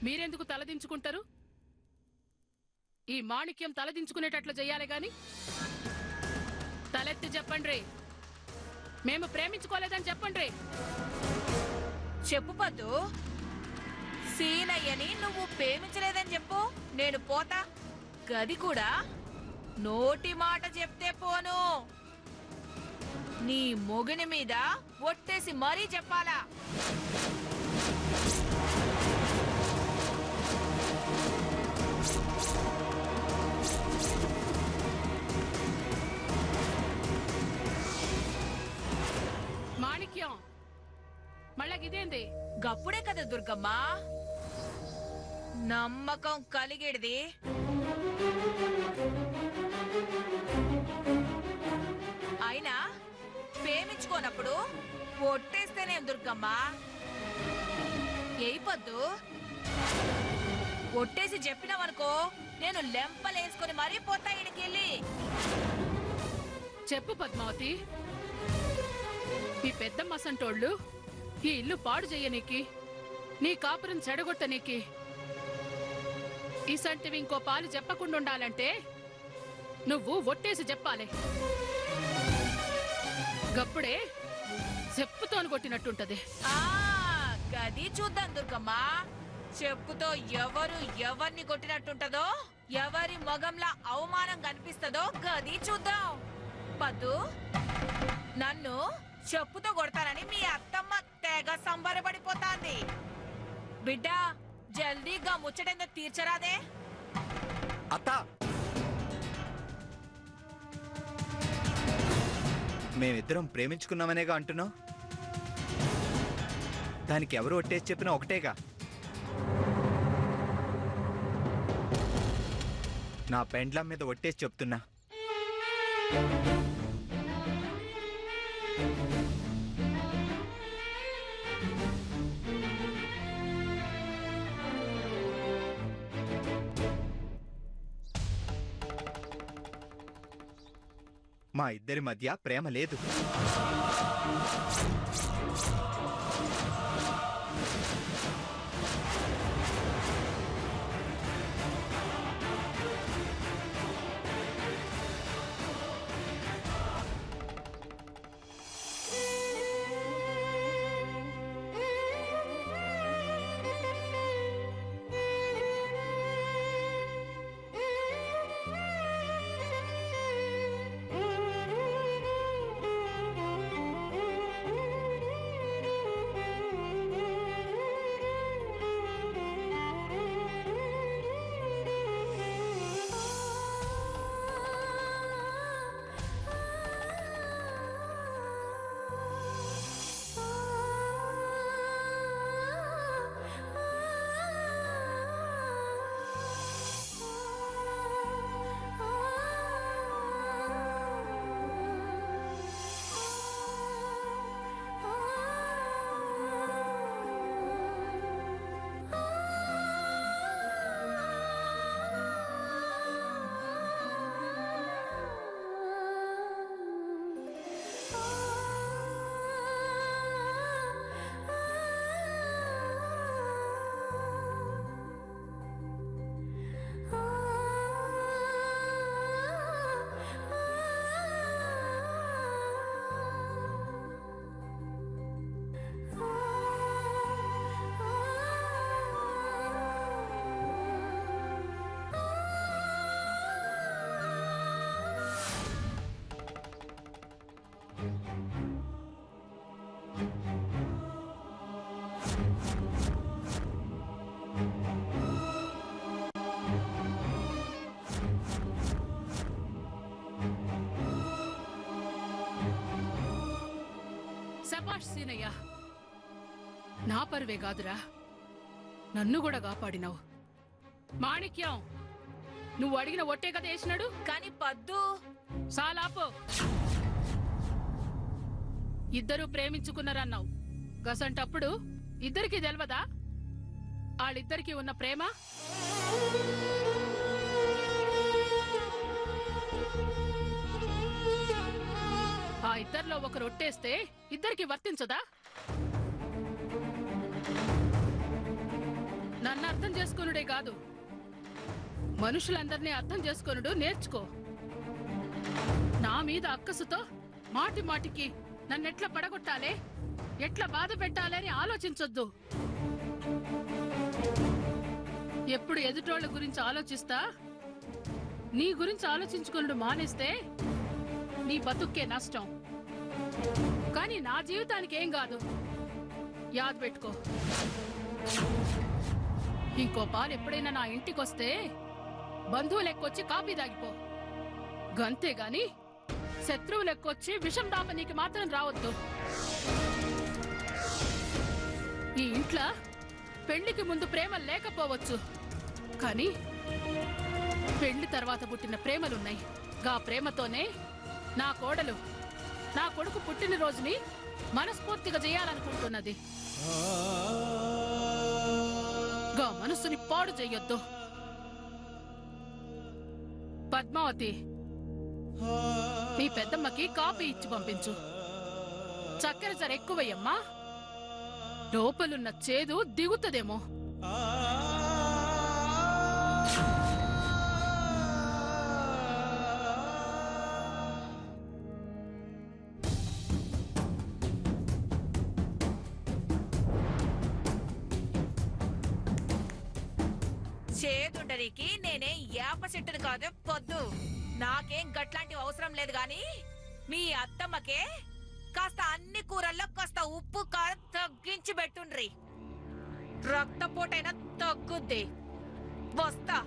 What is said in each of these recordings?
మీరెందుకు తలదించుకుంటారు? ఈ మాణిక్యం తలదించుకునేటట్లు చెయ్యాలి గాని తలెత్తి చెప్పండ్రి, మేము ప్రేమించుకోలేదని చెప్పండ్రి. చెప్పు పద్దు, సీనయ్యని నువ్వు ప్రేమించలేదని చెప్పు, నేను పోతా. గది కూడా నోటి మాట చెప్తే పోను, నీ మొగుని మీద ఒట్టేసి మరీ చెప్పాలా? మాణిక్యం, మళ్ళా ఇదేంది? గప్పుడే కదా దుర్గమ్మ నమ్మకం కలిగేది. అయినా ప్రేమించుకోనప్పుడు ఒట్టేస్తేనేం దుర్గమ్మ? పొద్దు ఒట్టేసి చెప్పినావనుకో, నేను లెంపలేసుకొని మరీ పోతా ఇడికెళ్ళి. చెప్పు పద్మావతి, ఈ పెద్దమ్మ సంటోళ్ళు ఈ ఇల్లు పాడు చెయ్యనీకి, నీ కాపురం చెడగొట్టనీకి ఈసంటివి ఇంకో పాలు చెప్పకుండా ఉండాలంటే నువ్వు ఒట్టేసి చెప్పాలి. గప్పుడే చెప్పుతోని కొట్టినట్టుంటది. గది చూద్దాం దుర్గమ్మ, చెప్పుతో ఎవరు ఎవరిని కొట్టినట్టుంటదో, ఎవరి మొగంలా అవమానం కనిపిస్తుందో గది చూద్దాం. పద్దు, నన్ను చెప్పుతో కొడతానని మీ అత్తమ్మ తెగ సంబరపడిపోతాంది. బిడ్డ, జల్దీగా ముచ్చటేందో తీర్చరాదే? అత్త, మేమిద్దరం ప్రేమించుకున్నామనేగా అంటున్నావు? దానికి ఎవరు ఒట్టేసి చెప్పినా ఒకటేగా. నా పెండ్లం మీద ఒట్టేసి చెప్తున్నా. మా ఇద్దరి మధ్య ప్రేమ లేదు. శభాష్ సీనయ్య, నా పరువే కాదురా, నన్ను కూడా కాపాడినావు. మాణిక్యం, నువ్వు అడిగిన ఒట్టే కదా వేసినాడు. కాని పద్దు, సాలాపో. ఇద్దరూ ప్రేమించుకున్నారన్నావు, గసంటప్పుడు ఇద్దరికి తెలవదా వాళ్ళిద్దరికి ఉన్న ప్రేమ? ఆ ఇద్దరిలో ఒకరు ఒట్టేస్తే ఇద్దరికి వర్తించదా? నన్ను అర్థం చేసుకొనుడే కాదు, మనుషులందరినీ అర్థం చేసుకొనుడు నేర్చుకో. నా మీద అక్కసుతో మాటి మాటికి నన్నెట్లా పడగొట్టాలే, ఎట్లా బాధ పెట్టాలి అని ఆలోచించొద్దు. ఎప్పుడు ఎదుటోళ్ళ గురించి ఆలోచిస్తా నీ గురించి ఆలోచించుకున్నాడు మానేస్తే నీ బతుక్కే నష్టం. కానీ నా జీవితానికి ఏం కాదు, యాద్ పెట్టుకో. ఇంకో పాలు ఎప్పుడైనా నా ఇంటికొస్తే బంధువులు ఎక్కొచ్చి కాపీ దాగిపో, గంతే గాని శత్రువులు ఎక్కొచ్చి విషం దాప నీకు మాత్రం రావద్దు. ఈ ఇంట్లో పెళ్లికి ముందు ప్రేమ లేకపోవచ్చు, కానీ పెళ్లి తర్వాత పుట్టిన ప్రేమలున్నాయి. గా ప్రేమతోనే నా కోడలు నా కొడుకు పుట్టినరోజుని మనస్ఫూర్తిగా చేయాలనుకుంటున్నది. గా మనసుని పాడు చెయ్యొద్దు. పద్మావతి, మీ పెద్దమ్మకి కాపీ ఇచ్చి పంపించు. చక్కెర జర ఎక్కువయ్యమ్మా, లోపలున్న చేదు దిగుతుందేమో. చేదుండరికి నేనేం యాప చెట్టును కాదు పొద్దు. నాకేం గట్లాంటి అవసరం లేదు గాని మీ అత్తమ్మకే కాస్త అన్ని కూరల్లో కాస్త ఉప్పు కారం తగ్గించి పెట్టుండ్రి. రక్తపోటైనా తగ్గుద్ది. వస్తా.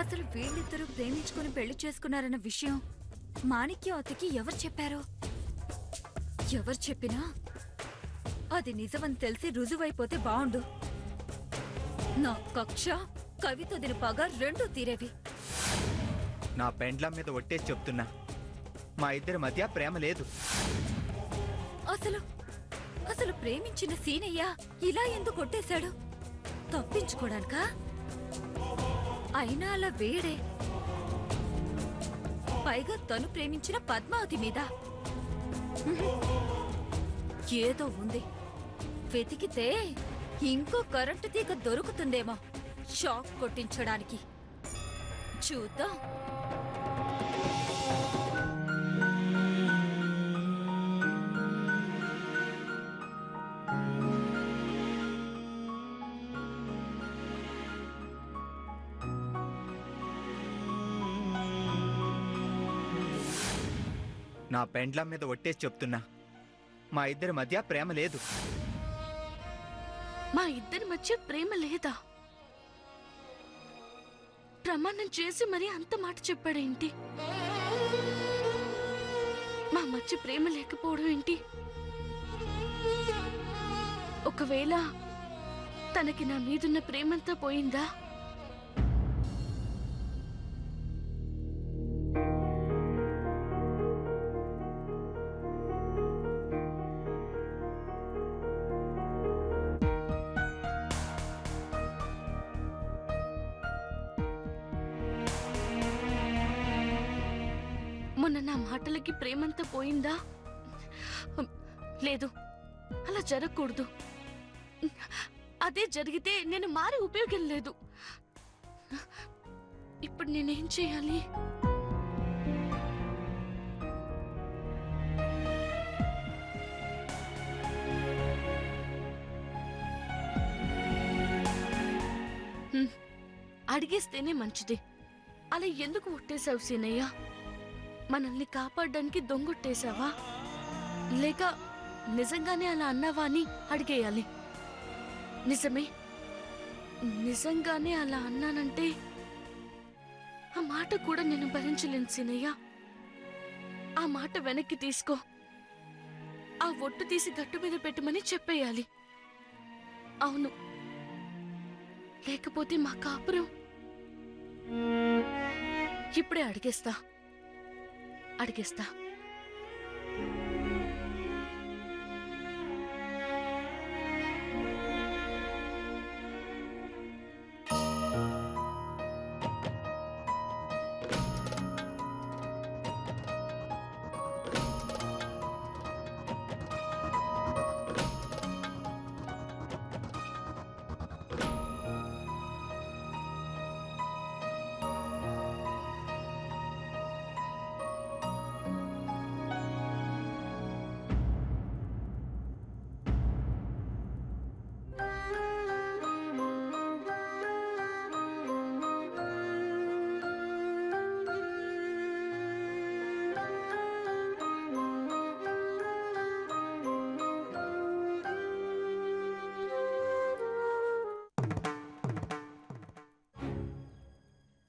అసలు వీళ్ళిద్దరూ ప్రేమించుకుని పెళ్లి చేసుకున్నారన్న విషయం మాణిక్యం అతకి ఎవరు చెప్పారు? ఎవరు చెప్పినా అది నిజమని తెలిసి రుజువైపోతే బావుండు. నా కక్ష కవిత దిన పగ రెండూ తీరేవి. నా పెండ్లం మీద ఒట్టేసి చెప్తున్నా, మా ఇద్దరి మధ్య ప్రేమ లేదు. అసలు అసలు ప్రేమించిన సీనయ్య ఇలా ఎందుకు కొట్టేశాడు? తప్పించుకోడానికా? అయినా అలా వేడే. పైగా తను ప్రేమించిన పద్మావతి మీద ఏదో ఉంది. వెతికితే ఇంకో కరెంటు తీగ దొరుకుతుందేమో షాక్ కొట్టించడానికి. చూద్దాం. నా పెండ్లం మీద ఒట్టేసి చెప్తున్నా, మా ఇద్దరి మధ్య ప్రేమ లేదు. మా ఇద్దరి మధ్య ప్రేమ లేదా? ప్రమాణం చేసి మరీ అంత మాట చెప్పాడేంటి? మా మధ్య ప్రేమ లేకపోవడం ఏంటి? ఒకవేళ తనకి నా మీదున్న ప్రేమంతా పోయిందా? మొన్న నా మాటలకి ప్రేమంతా పోయిందా? లేదు, అలా జరగకూడదు. అదే జరిగితే నేను మారే ఉపయోగం లేదు. ఇప్పుడు నేనేం చేయాలి? అడిగేస్తేనే మంచిది. అలా ఎందుకు ఒట్టేశావు సీనయ్య? మనల్ని కాపాడడానికి దొంగొట్టేశావా, లేక నిజంగానే అలా అన్నావా అని అడిగేయాలి. నిజమే, నిజంగానే అలా అన్నానంటే ఆ మాట కూడా నేను భరించలేను సీనయ్య. ఆ మాట వెనక్కి తీసుకో, ఆ ఒట్టు తీసి గట్టు మీద పెట్టమని చెప్పేయాలి. అవును, లేకపోతే మా కాపురం. ఇప్పుడే అడిగేస్తా.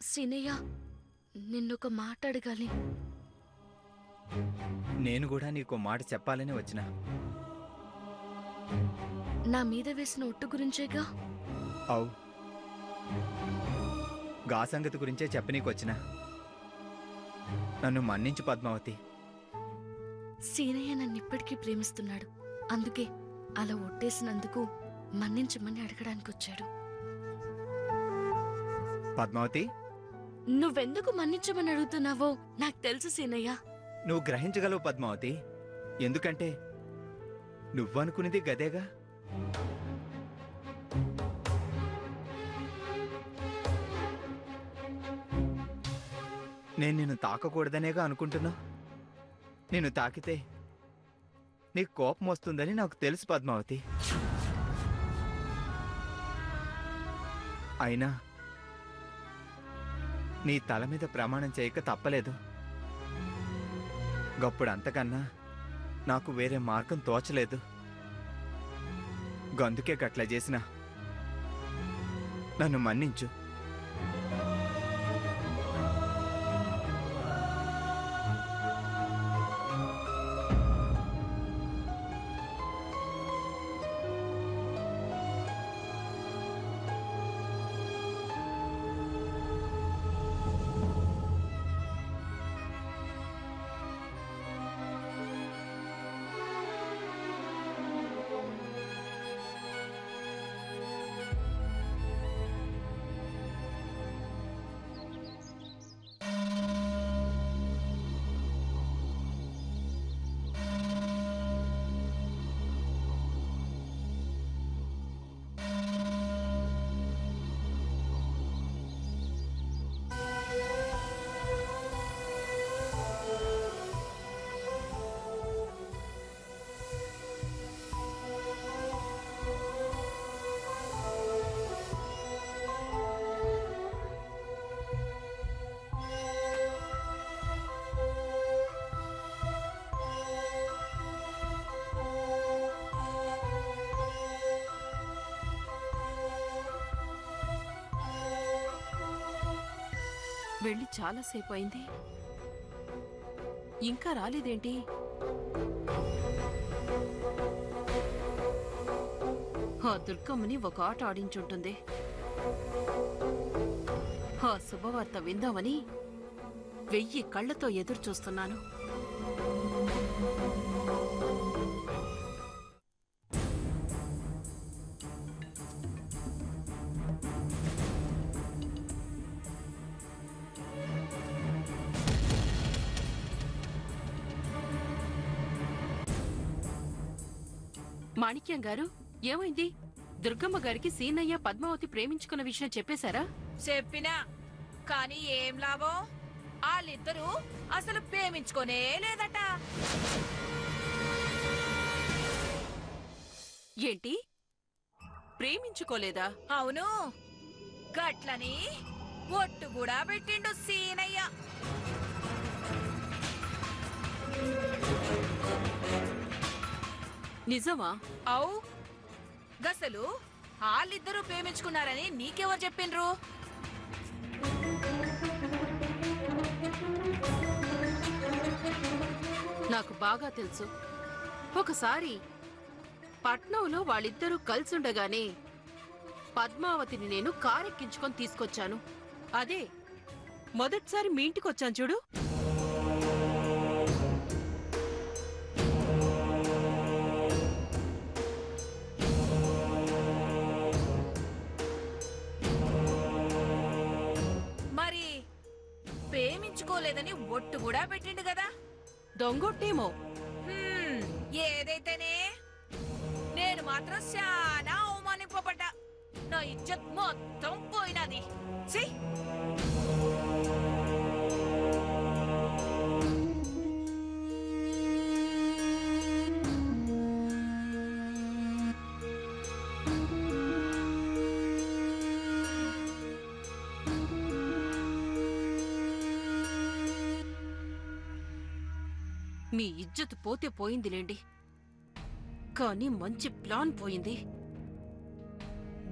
సీనయ్య, నిన్నొక మాట అడగాలి. నేను కూడా నీకు మాట చెప్పాలని వచ్చిన. నా మీద వేసిన ఒట్టు గురించేగా? అవు, గా సంగతి గురించే చెప్పనీకొచ్చిన. నన్ను మన్నించు పద్మావతి. సీనయ్య నన్ను ఇప్పటికీ ప్రేమిస్తున్నాడు. అందుకే అలా ఒట్టేసినందుకు మన్నించమని అడగడానికి వచ్చాడు. పద్మావతి, నువ్వెందుకు మన్నించమని అడుగుతున్నావో నాకు తెలుసు సీనయ్య. నువ్వు గ్రహించగలవు పద్మావతి. ఎందుకంటే నువ్వనుకునేది గదేగా. నేను నిన్ను తాకకూడదనేగా అనుకుంటున్నా. నిన్ను తాకితే నీకు కోపం వస్తుందని నాకు తెలుసు పద్మావతి. అయినా నీ తల మీద ప్రమాణం చేయక తప్పలేదు. గప్పుడు అంతకన్నా నాకు వేరే మార్గం తోచలేదు. గందుకే గట్లా చేసిన. నన్ను మన్నించు. వెళ్ళి చాలాసేపు అయింది, ఇంకా రాలేదేంటి? ఆ దుర్గమ్మని ఒక ఆట ఆడించుంటుంది. ఆ శుభవార్త విందామని 1000 కళ్ళతో ఎదురు చూస్తున్నాను. మాణిక్యం గారు, ఏమైంది? దుర్గమ్మ గారికి సీనయ్య పద్మావతి ప్రేమించుకున్న విషయం చెప్పేశారా? చెప్పినా కానీ ఏం లాభం? వాళ్ళిద్దరూ అసలు ప్రేమించుకోనే లేదట. ఏంటి, ప్రేమించుకోలేదా? అవును, గట్లని ఒట్టు కూడా పెట్టిండు సీనయ్య. నిజమా? అవు, గసలు వాళ్ళిద్దరూ ప్రేమించుకున్నారని నీకెవరు చెప్పిండ్రు? నాకు బాగా తెలుసు. ఒకసారి పట్నంలో వాళ్ళిద్దరూ కలిసుండగానే పద్మావతిని నేను కారెక్కించుకొని తీసుకొచ్చాను. అదే మొదటిసారి మీ ఇంటికొచ్చాను చూడు. మరి ప్రేమించుకోలేదని ఒట్టు కూడా పెట్టిండు కదా. దొంగొట్టేమో. ఏదైతేనే నేను మాత్రం చాలా అవమానింపబడ్డా. నా ఇజ్జత్ మొత్తం పోయినది. ఛీ! మీ ఇజ్జత్ పోతే పోయిందిలేండి, కానీ మంచి ప్లాన్ పోయింది.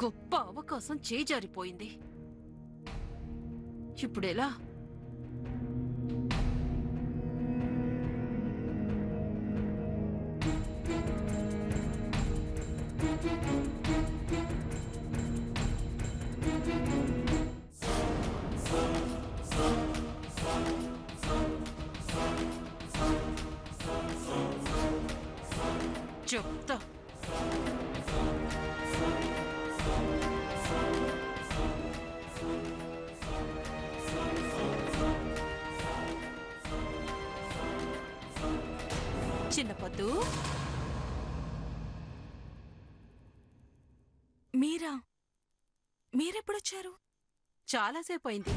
గొప్ప అవకాశం చేజారిపోయింది. ఇప్పుడెలా? చెప్తా. చిన్నపద్దు, మీరెప్పుడొచ్చారు? చాలాసేపు అయింది,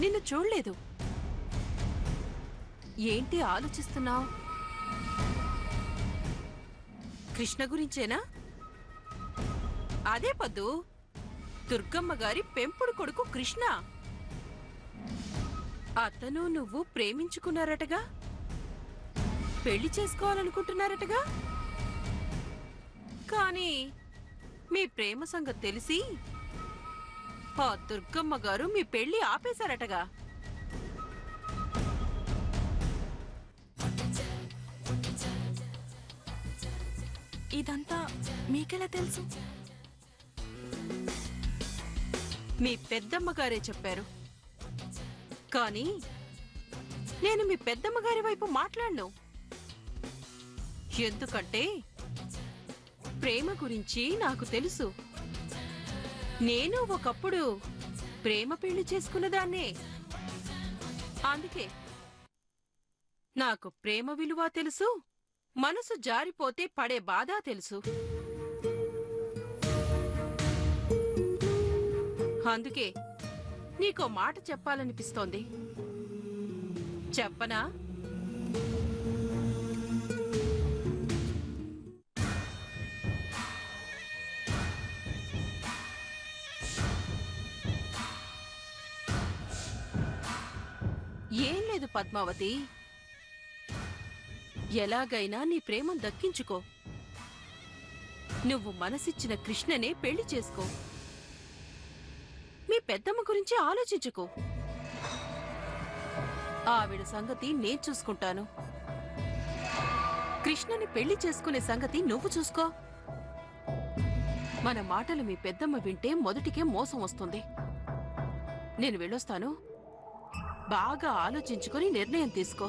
నిన్ను చూడలేదు. ఏంటి ఆలోచిస్తున్నావు? కృష్ణ గురించేనా? అదే పద్దు, దుర్గమ్మ గారి పెంపుడు కొడుకు కృష్ణ. అతను నువ్వు ప్రేమించుకున్నారటగా, పెళ్లి చేసుకోవాలనుకుంటున్నారటగా. కానీ మీ ప్రేమ సంగతి తెలిసి ఆ దుర్గమ్మ గారు మీ పెళ్లి ఆపేశారటగా. ఇదంతా మీకెలా తెలుసు? మీ పెద్దమ్మగారే చెప్పారు. కానీ నేను మీ పెద్దమ్మగారి వైపు మాట్లాడను. ఎందుకంటే ప్రేమ గురించి నాకు తెలుసు. నేను ఒకప్పుడు ప్రేమ పెళ్లి చేసుకున్నదాన్నే. అందుకే నాకు ప్రేమ విలువ తెలుసు, మనసు జారిపోతే పడే బాధ తెలుసు. అందుకే నీకో మాట చెప్పాలనిపిస్తోంది. చెప్పనా? ఏం లేదు పద్మావతి, ఎలాగైనా నీ ప్రేమను దక్కించుకో. నువ్వు మనసిచ్చిన కృష్ణనే పెళ్లి చేసుకో. మీ పెద్దమ్మ గురించి ఆలోచించుకో. ఆవిడ సంగతి నేను చూసుకుంటాను. కృష్ణని పెళ్లి చేసుకునే సంగతి నువ్వు చూసుకో. మన మాటలు మీ పెద్దమ్మ వింటే మొదటికే మోసం వస్తుంది. నేను వెళ్ళొస్తాను. బాగా ఆలోచించుకొని నిర్ణయం తీసుకో.